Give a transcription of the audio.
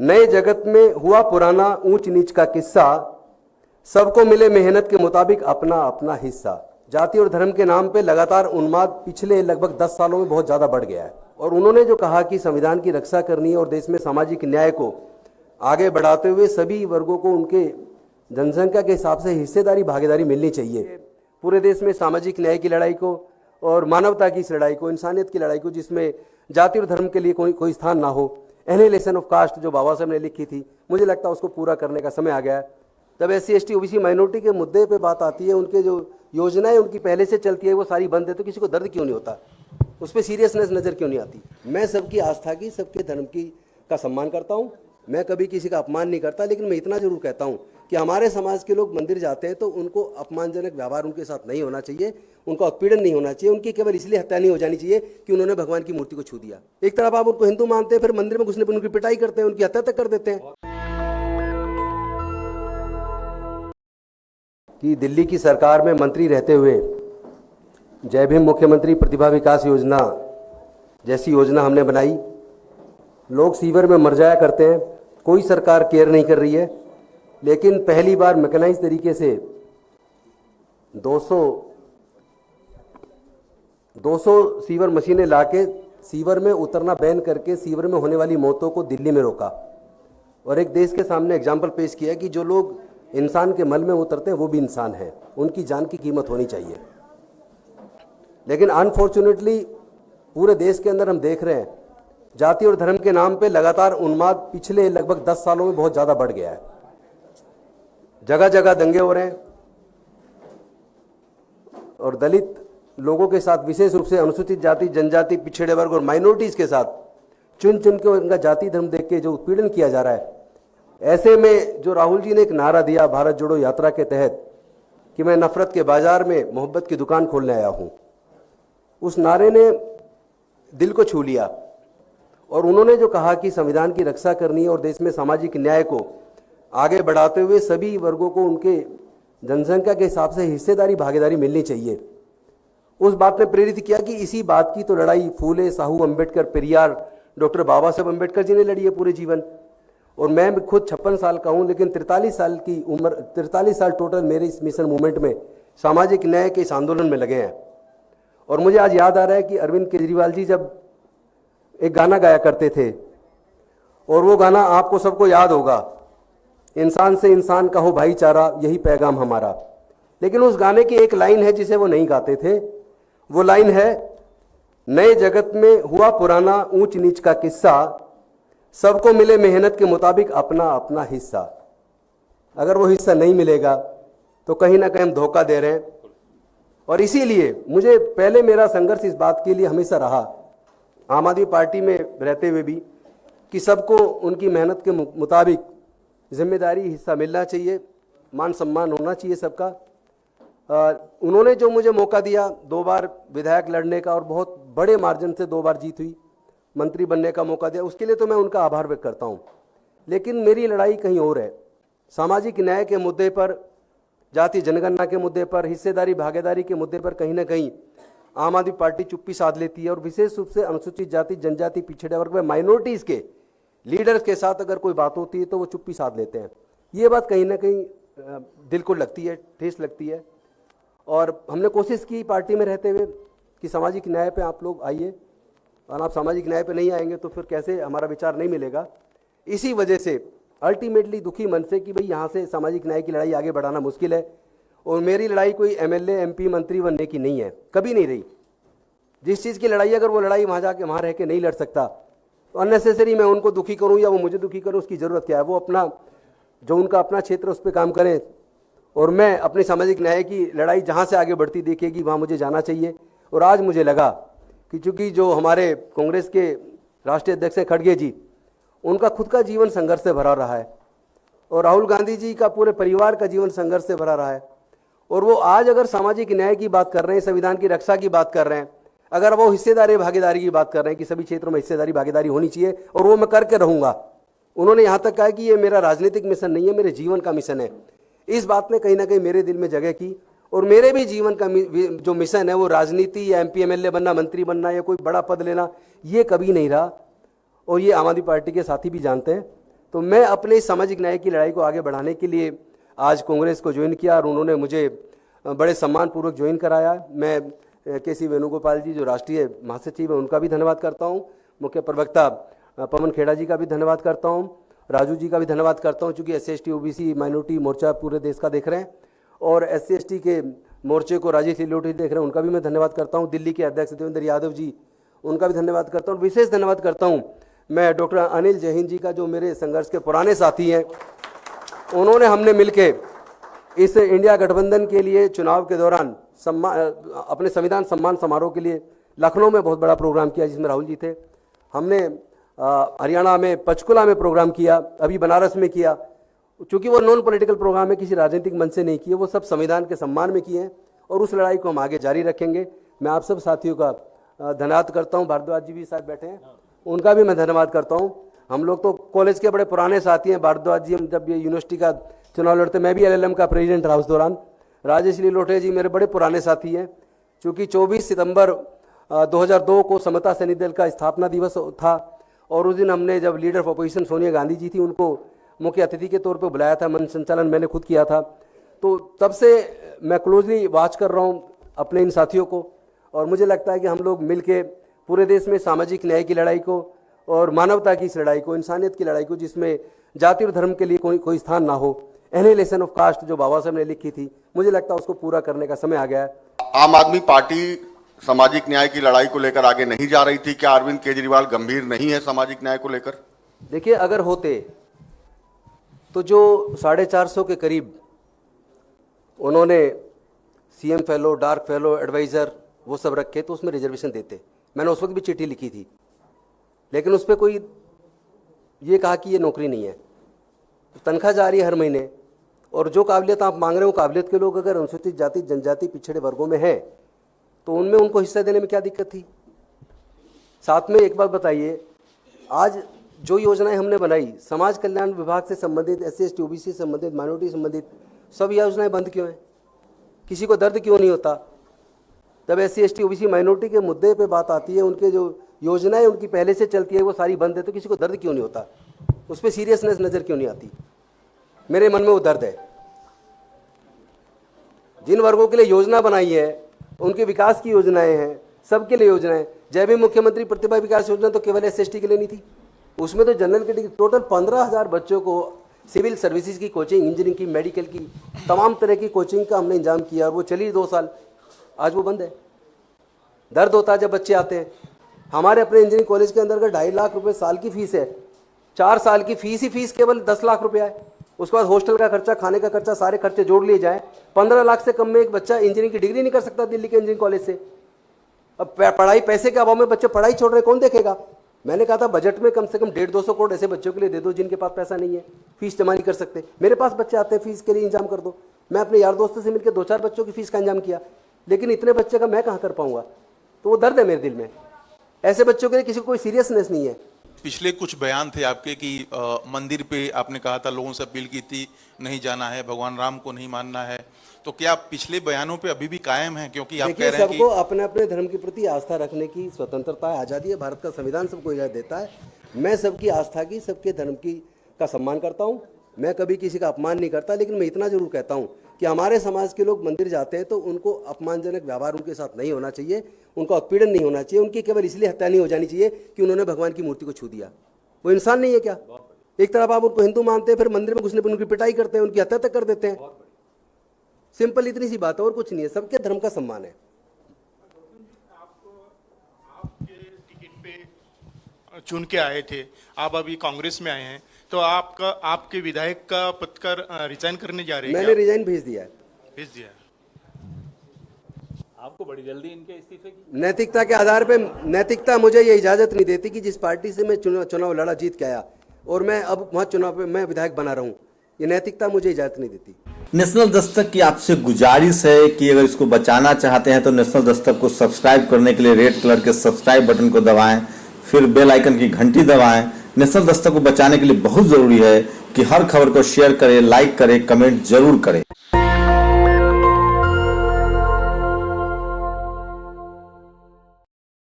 नए जगत में हुआ पुराना ऊंच नीच का किस्सा, सबको मिले मेहनत के मुताबिक अपना अपना हिस्सा। जाति और धर्म के नाम पे लगातार उन्माद पिछले लगभग 10 सालों में बहुत ज़्यादा बढ़ गया है। और उन्होंने जो कहा कि संविधान की रक्षा करनी है और देश में सामाजिक न्याय को आगे बढ़ाते हुए सभी वर्गों को उनके जनसंख्या के हिसाब से हिस्सेदारी भागीदारी मिलनी चाहिए। पूरे देश में सामाजिक न्याय की लड़ाई को और मानवता की इस लड़ाई को, इंसानियत की लड़ाई को, जिसमें जाति और धर्म के लिए कोई स्थान ना हो, एनिहिलेशन ऑफ कास्ट जो बाबा साहब ने लिखी थी, मुझे लगता है उसको पूरा करने का समय आ गया है। जब SC ST OBC माइनॉरिटी के मुद्दे पे बात आती है, उनके जो योजनाएं उनकी पहले से चलती है वो सारी बंद है, तो किसी को दर्द क्यों नहीं होता, उस पर सीरियसनेस नज़र क्यों नहीं आती। मैं सबकी आस्था की, सबके धर्म की का सम्मान करता हूँ, मैं कभी किसी का अपमान नहीं करता, लेकिन मैं इतना जरूर कहता हूँ कि हमारे समाज के लोग मंदिर जाते हैं तो उनको अपमानजनक व्यवहार उनके साथ नहीं होना चाहिए, उनका उत्पीड़न नहीं होना चाहिए, उनकी केवल इसलिए हत्या नहीं हो जानी चाहिए कि उन्होंने भगवान की मूर्ति को छू दिया। एक तरफ आप उनको हिंदू मानते हैं, फिर मंदिर में घुसने पर उनकी पिटाई करते हैं, उनकी हत्या तक कर देते हैं। कि दिल्ली की सरकार में मंत्री रहते हुए जय भीम मुख्यमंत्री प्रतिभा विकास योजना जैसी योजना हमने बनाई। लोग सीवर में मर जाया करते हैं, कोई सरकार केयर नहीं कर रही है, लेकिन पहली बार मैकेनाइज तरीके से 200 सीवर मशीनें लाके सीवर में उतरना बैन करके सीवर में होने वाली मौतों को दिल्ली में रोका और एक देश के सामने एग्जाम्पल पेश किया कि जो लोग इंसान के मल में उतरते हैं वो भी इंसान हैं, उनकी जान की कीमत होनी चाहिए। लेकिन अनफॉर्चुनेटली पूरे देश के अंदर हम देख रहे हैं जाति और धर्म के नाम पे लगातार उन्माद पिछले लगभग 10 सालों में बहुत ज़्यादा बढ़ गया है। जगह जगह दंगे हो रहे हैं और दलित लोगों के साथ, विशेष रूप से अनुसूचित जाति, जनजाति, पिछड़े वर्ग और माइनॉरिटीज़ के साथ चुन चुन के उनका जाति धर्म देख के जो उत्पीड़न किया जा रहा है। ऐसे में जो राहुल जी ने एक नारा दिया भारत जोड़ो यात्रा के तहत कि मैं नफरत के बाजार में मोहब्बत की दुकान खोलने आया हूं, उस नारे ने दिल को छू लिया। और उन्होंने जो कहा कि संविधान की रक्षा करनी है और देश में सामाजिक न्याय को आगे बढ़ाते हुए सभी वर्गों को उनके जनसंख्या के हिसाब से हिस्सेदारी भागीदारी मिलनी चाहिए, उस बात ने प्रेरित किया कि इसी बात की तो लड़ाई फूले, साहू, अम्बेडकर, पेरियार, डॉक्टर बाबा साहब अम्बेडकर जी ने लड़ी है पूरे जीवन। और मैं खुद 56 साल का हूँ, लेकिन 43 साल की उम्र, 43 साल टोटल मेरे इस मिशन मूवमेंट में, सामाजिक न्याय के इस आंदोलन में लगे हैं। और मुझे आज याद आ रहा है कि अरविंद केजरीवाल जी जब एक गाना गाया करते थे, और वो गाना आपको सबको याद होगा, इंसान से इंसान का हो भाईचारा, यही पैगाम हमारा। लेकिन उस गाने की एक लाइन है जिसे वो नहीं गाते थे, वो लाइन है, नए जगत में हुआ पुराना ऊंच नीच का किस्सा, सबको मिले मेहनत के मुताबिक अपना अपना हिस्सा। अगर वो हिस्सा नहीं मिलेगा तो कहीं ना कहीं हम धोखा दे रहे हैं। और इसीलिए मुझे पहले मेरा संघर्ष इस बात के लिए हमेशा रहा, आम आदमी पार्टी में रहते हुए भी, कि सबको उनकी मेहनत के मुताबिक जिम्मेदारी हिस्सा मिलना चाहिए, मान सम्मान होना चाहिए सबका। उन्होंने जो मुझे मौका दिया 2 बार विधायक लड़ने का और बहुत बड़े मार्जिन से 2 बार जीत हुई, मंत्री बनने का मौका दिया, उसके लिए तो मैं उनका आभार व्यक्त करता हूं। लेकिन मेरी लड़ाई कहीं और है। सामाजिक न्याय के मुद्दे पर, जाति जनगणना के मुद्दे पर, हिस्सेदारी भागीदारी के मुद्दे पर कहीं ना कहीं आम आदमी पार्टी चुप्पी साध लेती है। और विशेष रूप से अनुसूचित जाति, जनजाति, पिछड़े वर्ग में माइनॉरिटीज़ के लीडर्स के साथ अगर कोई बात होती है तो वो चुप्पी साध लेते हैं। ये बात कहीं ना कहीं दिल को लगती है, ठेस लगती है। और हमने कोशिश की पार्टी में रहते हुए कि सामाजिक न्याय पे आप लोग आइए, और आप सामाजिक न्याय पे नहीं आएंगे तो फिर कैसे हमारा विचार नहीं मिलेगा। इसी वजह से अल्टीमेटली दुखी मन से कि भाई यहाँ से सामाजिक न्याय की लड़ाई आगे बढ़ाना मुश्किल है। और मेरी लड़ाई कोई MLA MP मंत्री बनने की नहीं है, कभी नहीं रही। जिस चीज़ की लड़ाई, अगर वो लड़ाई वहाँ जाके वहाँ रह के नहीं लड़ सकता तो अननेसेसरी मैं उनको दुखी करूँ या वो मुझे दुखी करूँ, उसकी ज़रूरत क्या है। वो अपना जो उनका अपना क्षेत्र उस पर काम करें, और मैं अपनी सामाजिक न्याय की लड़ाई जहाँ से आगे बढ़ती देखेगी वहाँ मुझे जाना चाहिए। और आज मुझे लगा कि चूँकि जो हमारे कांग्रेस के राष्ट्रीय अध्यक्ष हैं खड़गे जी, उनका खुद का जीवन संघर्ष से भरा रहा है, और राहुल गांधी जी का पूरे परिवार का जीवन संघर्ष से भरा रहा है। और वो आज अगर सामाजिक न्याय की बात कर रहे हैं, संविधान की रक्षा की बात कर रहे हैं, अगर वो हिस्सेदारी भागीदारी की बात कर रहे हैं कि सभी क्षेत्रों में हिस्सेदारी भागीदारी होनी चाहिए और वो मैं करके रहूँगा। उन्होंने यहाँ तक कहा कि ये मेरा राजनीतिक मिशन नहीं है, मेरे जीवन का मिशन है। इस बात ने कहीं ना कहीं मेरे दिल में जगह की। और मेरे भी जीवन का जो मिशन है वो राजनीति या MP MLA बनना, मंत्री बनना या कोई बड़ा पद लेना, ये कभी नहीं रहा। और ये आम आदमी पार्टी के साथी भी जानते हैं। तो मैं अपने इस सामाजिक न्याय की लड़ाई को आगे बढ़ाने के लिए आज कांग्रेस को ज्वाइन किया और उन्होंने मुझे बड़े सम्मानपूर्वक ज्वाइन कराया। मैं के.सी. वेणुगोपाल जी जो राष्ट्रीय महासचिव हैं उनका भी धन्यवाद करता हूँ, मुख्य प्रवक्ता पवन खेड़ा जी का भी धन्यवाद करता हूँ, राजू जी का भी धन्यवाद करता हूँ, चूँकि SC/ST OBC माइनॉरिटी मोर्चा पूरे देश का देख रहे हैं और SC/ST के मोर्चे को राजेश लिलोटी देख रहे हैं, उनका भी मैं धन्यवाद करता हूँ। दिल्ली के अध्यक्ष देवेंद्र यादव जी, उनका भी धन्यवाद करता हूँ। विशेष धन्यवाद करता हूँ मैं डॉक्टर अनिल जैन जी का, जो मेरे संघर्ष के पुराने साथी हैं। उन्होंने हमने मिलके इस इंडिया गठबंधन के लिए चुनाव के दौरान अपने संविधान सम्मान समारोह के लिए लखनऊ में बहुत बड़ा प्रोग्राम किया, जिसमें राहुल जी थे। हमने हरियाणा में पंचकुला में प्रोग्राम किया, अभी बनारस में किया। चूँकि वो नॉन पॉलिटिकल प्रोग्राम है, किसी राजनीतिक मंच से नहीं किए, वो सब संविधान के सम्मान में किए हैं और उस लड़ाई को हम आगे जारी रखेंगे। मैं आप सब साथियों का धन्यवाद करता हूँ। भारद्वाज जी भी साथ बैठे हैं, उनका भी मैं धन्यवाद करता हूँ। हम लोग तो कॉलेज के बड़े पुराने साथी हैं। भारद्वाज जी, हम जब ये यूनिवर्सिटी का चुनाव लड़ते, मैं भी LLM का प्रेसिडेंट रहा उस दौरान। राजेश लिलोटे जी मेरे बड़े पुराने साथी हैं। चूँकि 24 सितंबर 2002 को समता सैनिक दल का स्थापना दिवस था और उस दिन हमने, जब leader of opposition Sonia Gandhi ji थी, उनको मुख्य अतिथि के तौर पे बुलाया था। मंच संचालन मैंने खुद किया था। तो तब से मैं क्लोजली वॉच कर रहा हूँ अपने इन साथियों को और मुझे लगता है कि हम लोग मिलके पूरे देश में सामाजिक न्याय की लड़ाई को और मानवता की इस लड़ाई को, इंसानियत की लड़ाई को, जिसमें जाति और धर्म के लिए कोई स्थान ना हो, एनिहिलेशन ऑफ कास्ट जो बाबा साहब ने लिखी थी, मुझे लगता है उसको पूरा करने का समय आ गया है। आम आदमी पार्टी सामाजिक न्याय की लड़ाई को लेकर आगे नहीं जा रही थी। क्या अरविंद केजरीवाल गंभीर नहीं है सामाजिक न्याय को लेकर? देखिए, अगर होते तो जो 450 के करीब उन्होंने CM fellow, dark fellow, adviser वो सब रखे, तो उसमें रिजर्वेशन देते। मैंने उस वक्त भी चिट्ठी लिखी थी, लेकिन उस पर कोई ये कहा कि ये नौकरी नहीं है, तनख्वाह जा रही है हर महीने, और जो काबिलियत आप मांग रहे हो, काबिलियत के लोग अगर अनुसूचित जाति, जनजाति, पिछड़े वर्गों में हैं तो उनमें उनको हिस्सा देने में क्या दिक्कत थी। साथ में एक बात बताइए, आज जो योजनाएं हमने बनाई समाज कल्याण विभाग से संबंधित, SC/ST OBC से संबंधित, माइनॉरिटी से संबंधित, सब योजनाएं बंद क्यों हैं? किसी को दर्द क्यों नहीं होता? जब SC/ST OBC माइनॉरिटी के मुद्दे पे बात आती है, उनके जो योजनाएं उनकी पहले से चलती है वो सारी बंद है, तो किसी को दर्द क्यों नहीं होता? उस पर सीरियसनेस नज़र क्यों नहीं आती? मेरे मन में वो दर्द है। जिन वर्गों के लिए योजना बनाई है, उनके विकास की योजनाएं हैं, सबके लिए योजनाएं। जय भीम मुख्यमंत्री प्रतिभा विकास योजना तो केवल SC/ST के लिए नहीं थी, उसमें तो जनरल कैटेगरी टोटल 15,000 बच्चों को सिविल सर्विसेज की कोचिंग, इंजीनियरिंग की, मेडिकल की, तमाम तरह की कोचिंग का हमने इंतजाम किया और वो चली 2 साल, आज वो बंद है। दर्द होता है जब बच्चे आते हैं। हमारे अपने इंजीनियरिंग कॉलेज के अंदर का 2.5 लाख रुपए साल की फीस है, 4 साल की फीस ही फीस केवल 10 लाख रुपया है। उसके बाद हॉस्टल का खर्चा, खाने का खर्चा, सारे खर्चे जोड़ लिए जाए, 15 लाख से कम में एक बच्चा इंजीनियरिंग की डिग्री नहीं कर सकता दिल्ली के इंजीनियरिंग कॉलेज से। अब पढ़ाई, पैसे के अभाव में बच्चे पढ़ाई छोड़ रहे, कौन देखेगा? मैंने कहा था बजट में कम से कम 150-200 करोड़ ऐसे बच्चों के लिए दे दो जिनके पास पैसा नहीं है, फीस जमा नहीं कर सकते। मेरे पास बच्चे आते हैं, फीस के लिए इंतजाम कर दो। मैं अपने यार दोस्तों से मिलकर 2-4 बच्चों की फीस का इंतजाम किया, लेकिन इतने बच्चे का मैं कहाँ कर पाऊंगा? तो वो दर्द है मेरे दिल में। ऐसे बच्चों के लिए किसी को कोई सीरियसनेस नहीं है। पिछले कुछ बयान थे आपके कि मंदिर पे आपने कहा था, लोगों से अपील की थी नहीं जाना है, भगवान राम को नहीं मानना है, तो क्या पिछले बयानों पे अभी भी कायम है? क्योंकि आप कह रहे हैं कि सबको अपने अपने धर्म के प्रति आस्था रखने की स्वतंत्रता है, आज़ादी है, भारत का संविधान सबको इजाज़त देता है। मैं सबकी आस्था की, सबके धर्म की का सम्मान करता हूँ, मैं कभी किसी का अपमान नहीं करता, लेकिन मैं इतना जरूर कहता हूँ कि हमारे समाज के लोग मंदिर जाते हैं तो उनको अपमानजनक व्यवहार उनके साथ नहीं होना चाहिए, उनका उत्पीड़न नहीं होना चाहिए, उनकी केवल इसलिए हत्या नहीं हो जानी चाहिए कि उन्होंने भगवान की मूर्ति को छू दिया। वो इंसान नहीं है क्या? एक तरफ आप उनको हिंदू मानते हैं, फिर मंदिर में घुसने पर उनकी पिटाई करते हैं, उनकी हत्या तक कर देते हैं। सिंपल इतनी सी बात है, और कुछ नहीं है। सबके धर्म का सम्मान है। आपके टिकट पे चुन के आए थे, आप अभी कांग्रेस में आए हैं, तो आपके विधायक का पद का रिजाइन करने जा रहे हैं? मैंने रिजाइन भेज दिया है। भेज दिया। आपको बड़ी जल्दी इनके इस्तीफे की? नैतिकता के आधार पे, नैतिकता मुझे ये इजाजत नहीं देती कि जिस पार्टी से मैं चुनाव लड़ा, जीत के आया और मैं अब वहाँ चुनाव पे मैं विधायक बना रहूं, ये नैतिकता मुझे इजाजत नहीं देती। नेशनल दस्तक की आपसे गुजारिश है कि अगर इसको बचाना चाहते हैं तो नेशनल दस्तक को सब्सक्राइब करने के लिए रेड कलर के सब्सक्राइब बटन को दबाएं, फिर बेल आइकन की घंटी दबाएं। नेशनल दस्तक को बचाने के लिए बहुत जरूरी है कि हर खबर को शेयर करें, लाइक करें, कमेंट जरूर करें।